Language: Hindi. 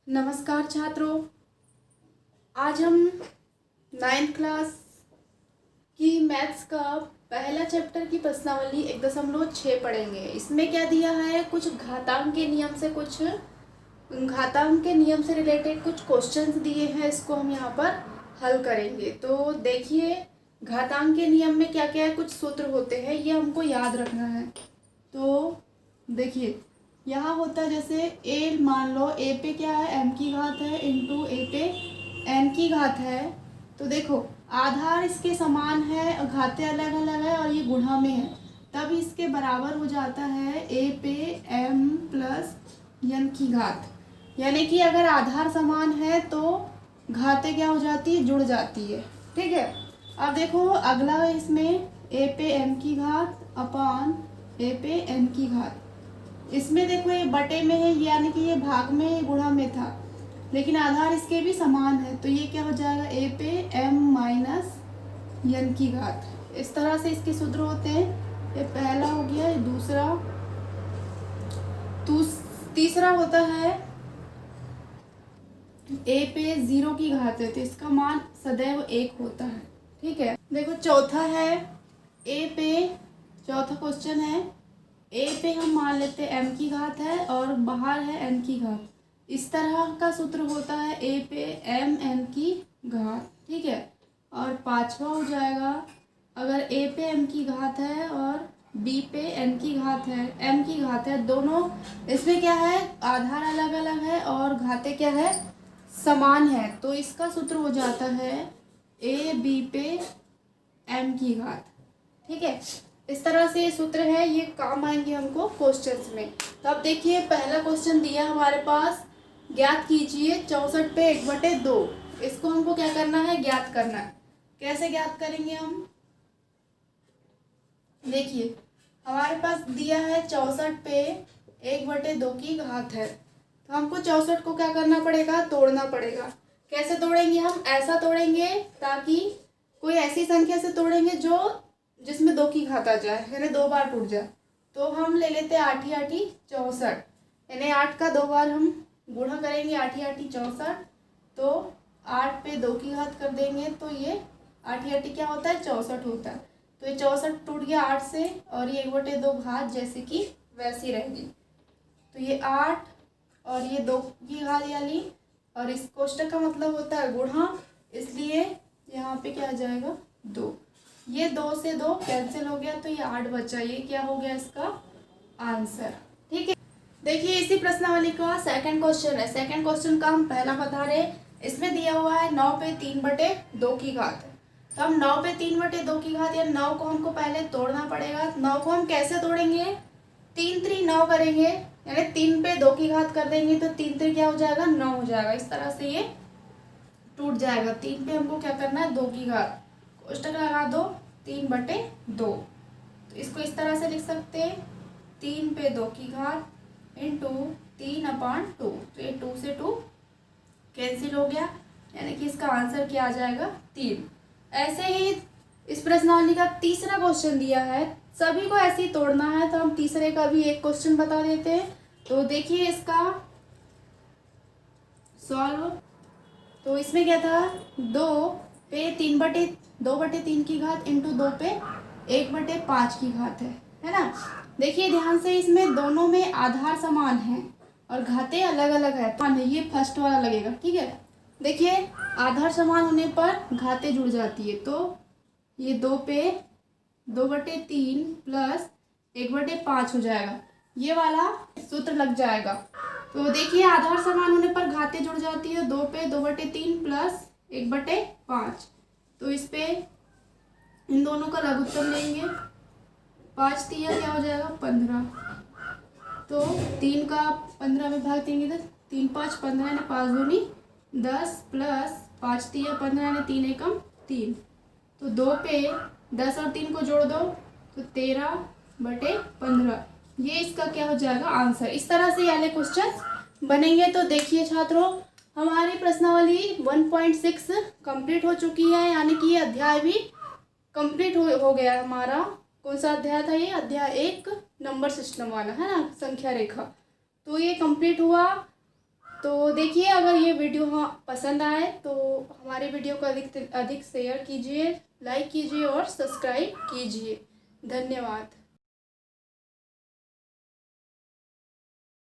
नमस्कार छात्रों, आज हम 9th क्लास की मैथ्स का पहला चैप्टर की प्रश्नावली 1.6 पढ़ेंगे। इसमें क्या दिया है, कुछ घातांक के नियम से रिलेटेड कुछ क्वेश्चंस दिए हैं। इसको हम यहाँ पर हल करेंगे। तो देखिए, घातांक के नियम में क्या क्या है, कुछ सूत्र होते हैं, ये हमको याद रखना है। तो देखिए, यहाँ होता है जैसे ए, मान लो ए पे क्या है, एम की घात है, इंटू ए पे एन की घात है। तो देखो, आधार इसके समान है, घातें अलग अलग है और ये गुणा में है, तब इसके बराबर हो जाता है ए पे एम प्लस एन की घात। यानी कि अगर आधार समान है तो घातें क्या हो जाती है, जुड़ जाती है। ठीक है। अब देखो अगला, इसमें ए पे एम की घात अपान ए पे एन की घात। इसमें देखो ये बटे में है, यानी कि ये भाग में है, गुणा में था, लेकिन आधार इसके भी समान है, तो ये क्या हो जाएगा, ए पे एम माइनस एन की घात। इस तरह से इसके सूत्र होते हैं। ये पहला हो गया। ये दूसरा, तीसरा होता है ए पे 0 की घात है, तो इसका मान सदैव 1 होता है। ठीक है। देखो चौथा है ए पे, चौथा क्वेश्चन है ए पे हम मान लेते हैं एम की घात है और बाहर है एन की घात। इस तरह का सूत्र होता है ए पे एम एन की घात। ठीक है। और पांचवा हो जाएगा, अगर ए पे एम की घात है और बी पे एन की घात है, एम की घात है, दोनों इसमें क्या है, आधार अलग अलग है और घातें क्या है, समान है, तो इसका सूत्र हो जाता है ए बी पे एम की घात। ठीक है। इस तरह से ये सूत्र है, ये काम आएंगे हमको क्वेश्चंस में। तो अब देखिए, पहला क्वेश्चन दिया हमारे पास, ज्ञात कीजिए 64 पे 1/2। इसको हमको क्या करना है, ज्ञात करना है। कैसे ज्ञात करेंगे हम, देखिए हमारे पास दिया है 64 पे 1/2 की घात है, तो हमको 64 को क्या करना पड़ेगा, तोड़ना पड़ेगा। कैसे तोड़ेंगे हम, ऐसा तोड़ेंगे ताकि कोई ऐसी संख्या से तोड़ेंगे जो जिसमें 2 की घात आ जाए, यानी 2 बार टूट जाए। तो हम ले लेते हैं 8 8 64, यानी 8 का 2 बार हम गुणा करेंगे, 8 8 64, तो 8 पे 2 की घात कर देंगे, तो ये 8 8 क्या होता है, 64 होता है। तो ये 64 टूट गया 8 से, और ये 1/2 घात जैसे कि वैसी रहेगी। तो ये 8 और ये 2 की घात यानी, और इस कोष्टक का मतलब होता है गुणा, इसलिए यहाँ पे क्या आ जाएगा, 2। ये 2 से 2 कैंसिल हो गया, तो ये 8 बचा। ये क्या हो गया इसका आंसर। ठीक है। देखिए, इसी प्रश्नावली का सेकंड क्वेश्चन है। सेकंड क्वेश्चन का हम पहला बता रहे। इसमें दिया हुआ है 9 पे 3/2 की घात है। तो हम 9 पे 3/2 की घात, या 9 को हमको पहले तोड़ना पड़ेगा। 9 को हम कैसे तोड़ेंगे, 3 3 9 करेंगे, यानी 3 पे 2 की घात कर देंगे, तो 3 3 क्या हो जाएगा, 9 हो जाएगा। इस तरह से ये टूट जाएगा। 3 पे हमको क्या करना है, 2 की घात, कोष्टक लगा दो, 3/2। तो इसको इस तरह से लिख सकते हैं, 3 पे 2 की घात इंटू 3/2। तो ये 2 से 2 कैंसिल हो गया, यानी कि इसका आंसर क्या आ जाएगा, 3। ऐसे ही इस प्रश्नावली का तीसरा क्वेश्चन दिया है, सभी को ऐसे ही तोड़ना है, तो हम तीसरे का भी एक क्वेश्चन बता देते हैं। तो देखिए इसका सॉल्व। तो इसमें क्या था, 2 पे 2/3 की घात इंटू 2 पे 1/5 की घात है ना। देखिए ध्यान से, इसमें दोनों में आधार समान है और घातें अलग अलग है, तो ये फर्स्ट वाला लगेगा। ठीक है। देखिए, आधार समान होने पर घातें जुड़ जाती है, तो ये 2 पे 2/3 प्लस 1/5 हो जाएगा, ये वाला सूत्र लग जाएगा। तो देखिए, आधार समान होने पर घातें जुड़ जाती है, 2 पे 2/3 प्लस 1/5। तो इस पे इन दोनों का लघुत्तम लेंगे, 5 तिया क्या हो जाएगा, 15। तो 3 का 15 में भाग देंगे, तो 3 5 15 यानी 5 दूनी 10 प्लस 5 तिया 15 यानी 3 एकम 3। तो 2 पे 10 और 3 को जोड़ दो, तो 13/15। ये इसका क्या हो जाएगा, आंसर। इस तरह से वाले क्वेश्चन बनेंगे। तो देखिए छात्रों, हमारी प्रश्नावली 1.6 कंप्लीट हो चुकी है, यानी कि ये अध्याय भी कंप्लीट हो गया हमारा। कौन सा अध्याय था ये, अध्याय 1 नंबर सिस्टम वाला है ना, संख्या रेखा। तो ये कंप्लीट हुआ। तो देखिए, अगर ये वीडियो पसंद आए तो हमारे वीडियो को अधिक से अधिक शेयर कीजिए, लाइक कीजिए और सब्सक्राइब कीजिए। धन्यवाद।